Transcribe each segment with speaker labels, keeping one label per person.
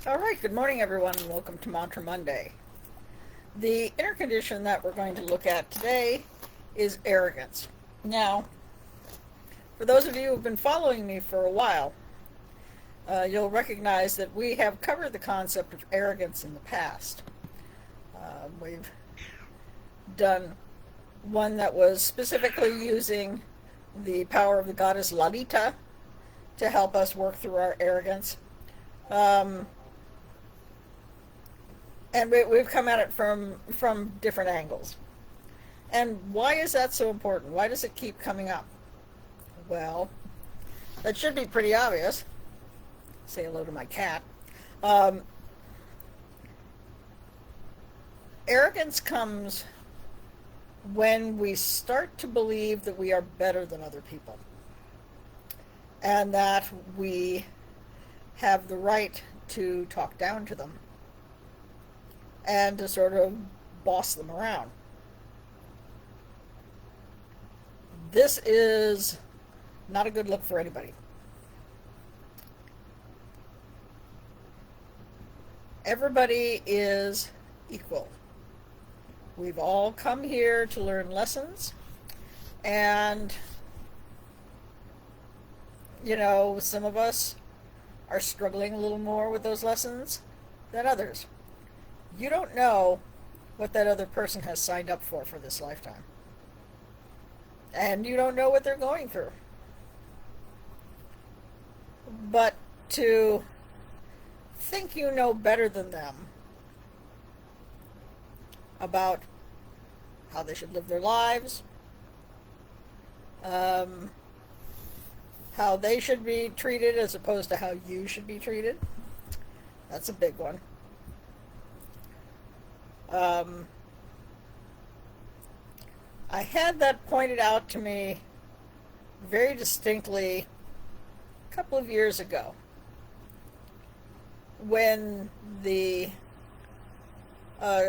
Speaker 1: All right, good morning, everyone, and welcome to Mantra Monday. The inner condition that we're going to look at today is arrogance. Now, for those of you who've been following me for a while, you'll recognize that we have covered the concept of arrogance in the past. We've done one that was specifically using the power of the goddess Lalita to help us work through our arrogance. Um, and we've come at it from different angles. And why is that so important? Why does it keep coming up? Well, that should be pretty obvious. Say hello to my cat. Um, Arrogance comes when we start to believe that we are better than other people and that we have the right to talk down to them and to sort of boss them around. This is not a good look for anybody. Everybody is equal. We've all come here to learn lessons, and some of us are struggling a little more with those lessons than others. You don't know what that other person has signed up for this lifetime, and you don't know what they're going through. But to think you know better than them about how they should live their lives, how they should be treated as opposed to how you should be treated, that's a big one. I had that pointed out to me very distinctly a couple of years ago when the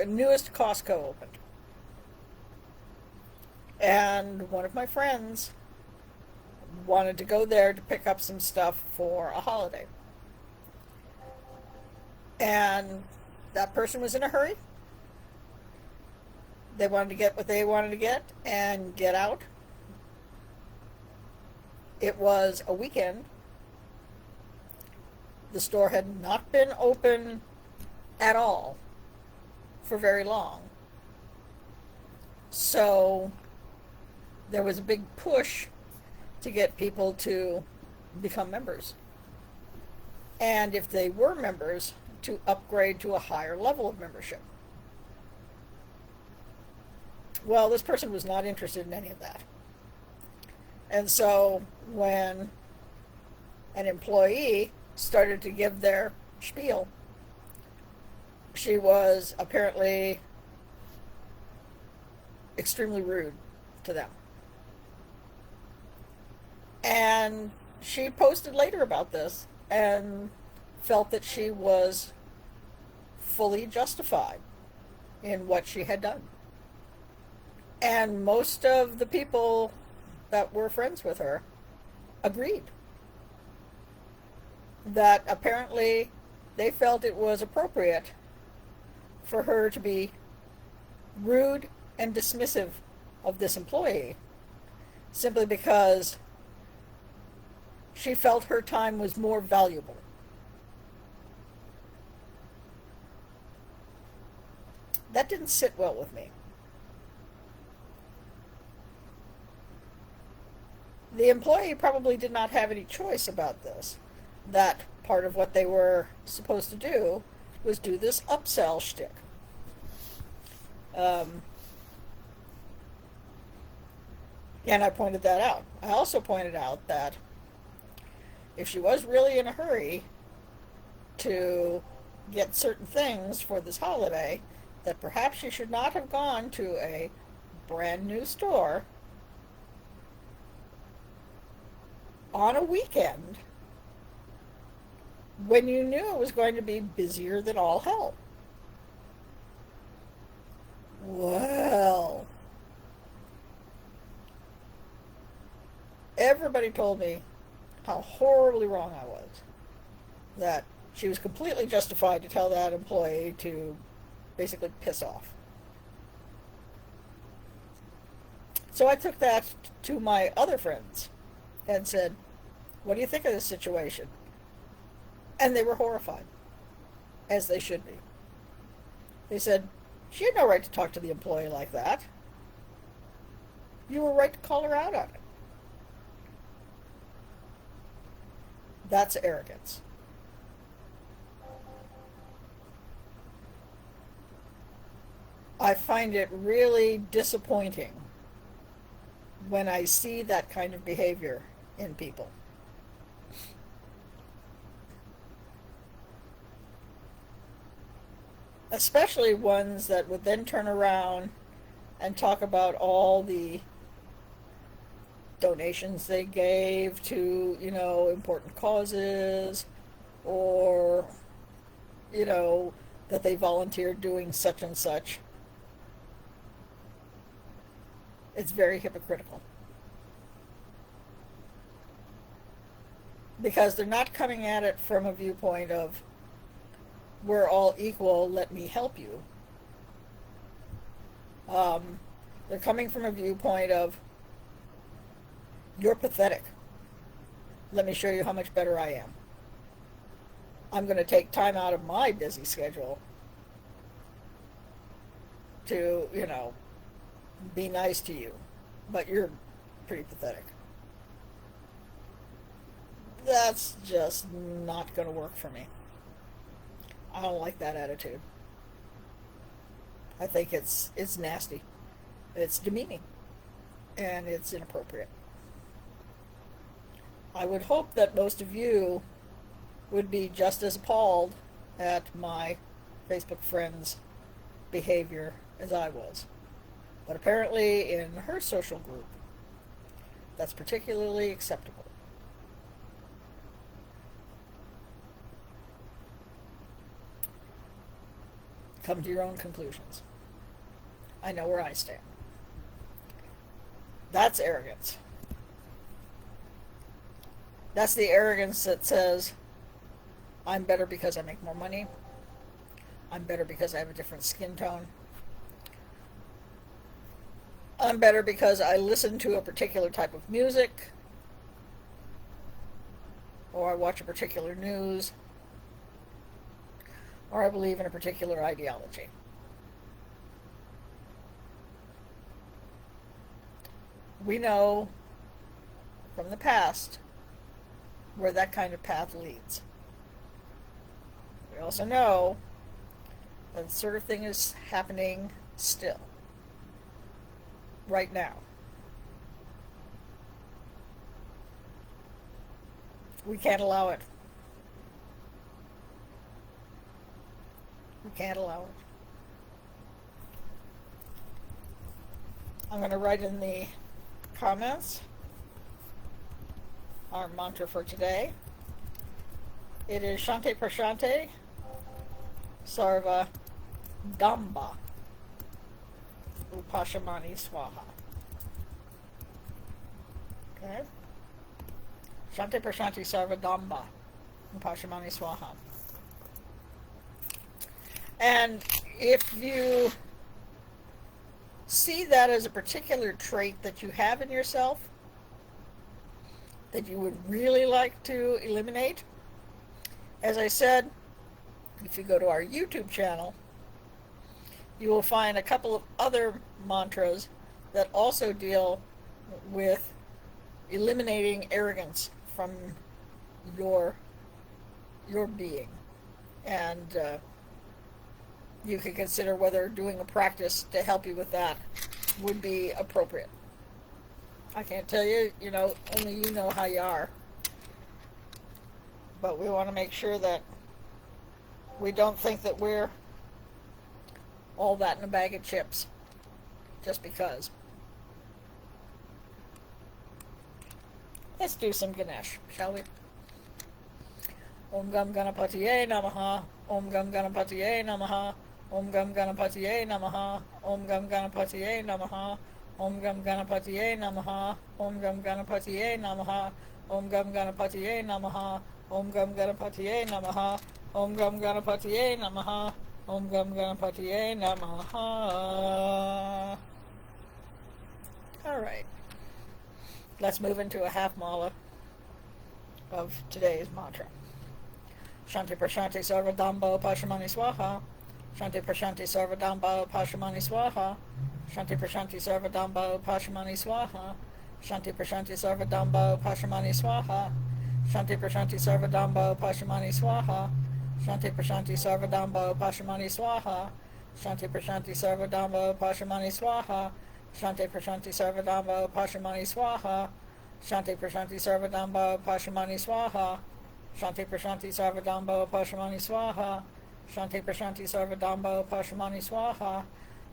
Speaker 1: newest Costco opened. And one of my friends wanted to go there to pick up some stuff for a holiday. And that person was in a hurry. They wanted to get what they wanted to get and get out. It was a weekend. The store had not been open at all for very long. So there was a big push to get people to become members. And if they were members, to upgrade to a higher level of membership. Well, this person was not interested in any of that. And so when an employee started to give their spiel, she was apparently extremely rude to them. And she posted later about this and felt that she was fully justified in what she had done. And most of the people that were friends with her agreed that apparently they felt it was appropriate for her to be rude and dismissive of this employee simply because she felt her time was more valuable. That didn't sit well with me. The employee probably did not have any choice about this. That part of what they were supposed to do was do this upsell shtick. And I pointed that out. I also pointed out that if she was really in a hurry to get certain things for this holiday, that perhaps she should not have gone to a brand new store on a weekend when you knew it was going to be busier than all hell. Well, everybody told me how horribly wrong I was. That she was completely justified to tell that employee to basically piss off. So I took that to my other friends and said, what do you think of this situation? And they were horrified, as they should be. They said, she had no right to talk to the employee like that. You were right to call her out on it. That's arrogance. I find it really disappointing when I see that kind of behavior in people. Especially ones that would then turn around and talk about all the donations they gave to, important causes, or, that they volunteered doing such and such. It's very hypocritical. Because they're not coming at it from a viewpoint of, we're all equal, let me help you. They're coming from a viewpoint of, you're pathetic. Let me show you how much better I am. I'm going to take time out of my busy schedule to, be nice to you. But you're pretty pathetic. That's just not going to work for me. I don't like that attitude. I think it's nasty. It's demeaning. And it's inappropriate. I would hope that most of you would be just as appalled at my Facebook friends' behavior as I was. But apparently in her social group, that's particularly acceptable. Come to your own conclusions. I know where I stand. That's arrogance. That's the arrogance that says, I'm better because I make more money. I'm better because I have a different skin tone. I'm better because I listen to a particular type of music. Or I watch a particular news. Or I believe in a particular ideology. We know from the past where that kind of path leads. We also know that the sort of thing is happening still, right now. We can't allow it. We can't allow it. I'm going to write in the comments our mantra for today. It is Shante Prashante Sarva Damba Upashamani Swaha. Okay? Shante Prashanti Sarva Damba Upashamani Swaha. And if you see that as a particular trait that you have in yourself that you would really like to eliminate, as I said, if you go to our YouTube channel, you will find a couple of other mantras that also deal with eliminating arrogance from your being. And you can consider whether doing a practice to help you with that would be appropriate. I can't tell you, only you know how you are. But we want to make sure that we don't think that we're all that in a bag of chips just because. Let's do some Ganesh, shall we? Om Gam Ganapatiye Namaha. Om Gam Ganapatiye Namaha. Om Gam Ganapatiye Namaha. Om Gam Ganapatiye Namaha. Om Gam Ganapatiye Namaha. Om Gam Ganapatiye Namaha. Om Gam Ganapatiye Namaha. Om Gam Ganapatiye Namaha. Om Gam Ganapatiye Namaha. Om Gam Ganapatiye Namaha. All right. Let's move into a half mala of today's mantra. Shanti Prashanti Sarvadamba Pashamani Swaha. Shanti Prashanti Sarvadamba Pashamani Swaha. Shanti Prashanti Sarvadamba Pashamani Swaha. Shanti Prashanti Sarvadamba Pashamani Swaha. Shanti Prashanti Sarvadamba Pashamani Swaha. Shanti Prashanti Sarvadamba Pashamani Swaha. Shanti Prashanti Sarvadamba Pashamani Swaha. Shanti Prashanti Sarvadamba Pashamani Swaha. Shanti Prashanti Sarvadamba Pashamani Swaha. Shanti Prashanti Sarvadamba Pashamani Swaha. Shanti Prashanti Sarvadamba Pashamani Swaha.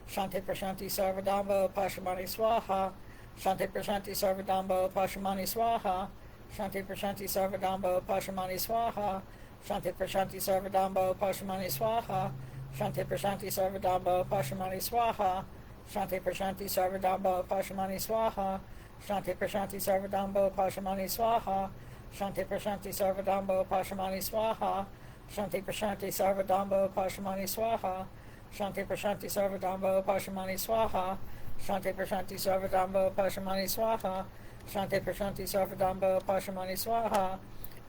Speaker 1: Shanti Prashanti Sarvadamba Pashamani Swaha. Shanti Prashanti Sarvadamba Pashamani Swaha. Shanti Prashanti Sarvadamba Pashamani Swaha. Shanti Prashanti Sarvadamba Pashamani Swaha. Shanti Prashanti Sarvadamba Pashamani Swaha. Shanti Prashanti Sarvadamba Pashamani Swaha. Shanti Prashanti Sarvadamba Pashamani Swaha. Shanti Prashanti Sarvadamba Pashamani Swaha. Shanti Prashanti Sarvadamba Pashamani Swaha. Shanti Prashanti Sarvadamba Pashamani Swaha. Shanti Prashanti Sarvadamba Pashamani Swaha. Shanti Prashanti Sarvadamba Pashamani Swaha.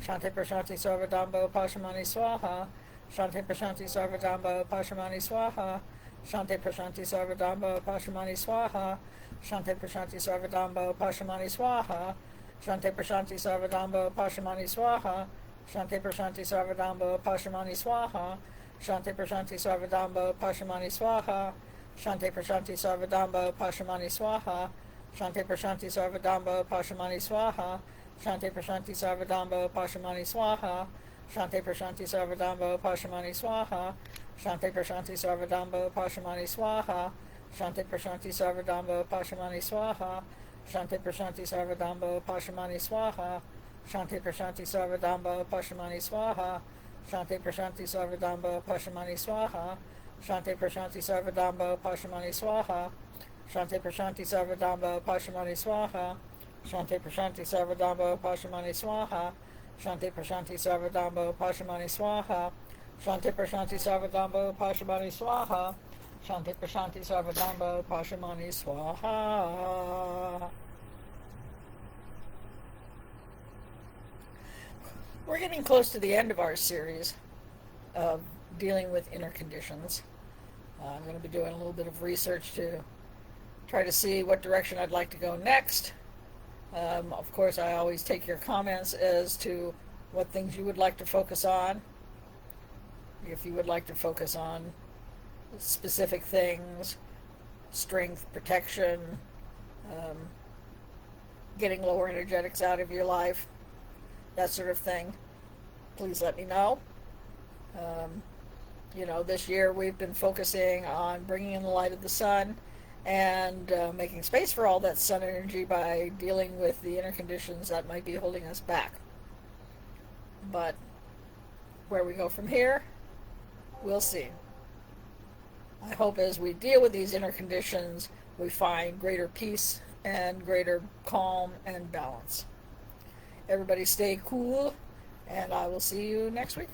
Speaker 1: Shanti Prashanti Sarvadamba Pashamani Swaha. Shanti Prashanti Sarvadamba Pashamani Swaha. Shanti Prashanti Sarvadamba Pashamani Swaha. Shanti Prashanti Sarvadamba Pashamani Swaha. Shanti Prashanti Sarvadamba Pashamani Swaha. Shanti Prashanti Sarvadamba Pashamani Swaha. Shanti Prashanti Sarvadamba Pashamani Swaha. Shanti Prashanti Sarvadamba Pashamani Swaha. Shanti Prashanti Sarvadamba Pashamani Swaha. Shanti Prashanti Sarvadamba Pashamani Swaha. Shanti Prashanti Sarvadamba Pashamani Swaha. Shanti Prashanti Sarvadamba Pashamani Swaha. Shanti Prashanti Sarvadamba Pashamani Swaha. Shanti Prashanti Sarvadamba Pashamani Swaha. Shanti Prashanti Sarvadamba Pashamani Swaha. Shanti Prashanti Sarvadamba Pashamani Swaha. Shanti Prashanti Sarvadamba Pashamani Swaha. Shanti Prashanti Sarvadamba Pashamani Swaha. Shanti Prashanti Sarvadamba Pashamani Swaha. Shanti Prashanti Sarvadamba Pashamani Swaha. Shanti Prashanti Sarvadamba Pashamani Swaha. Shanti Prashanti Sarvadamba Pashamani Swaha. We're getting close to the end of our series of dealing with inner conditions. I'm going to be doing a little bit of research to try to see what direction I'd like to go next. Of course, I always take your comments as to what things you would like to focus on. If you would like to focus on specific things, strength, protection, getting lower energetics out of your life, that sort of thing, please let me know. This year we've been focusing on bringing in the light of the sun and making space for all that sun energy by dealing with the inner conditions that might be holding us back. But where we go from here, we'll see. I hope as we deal with these inner conditions, we find greater peace and greater calm and balance. Everybody stay cool, and I will see you next week.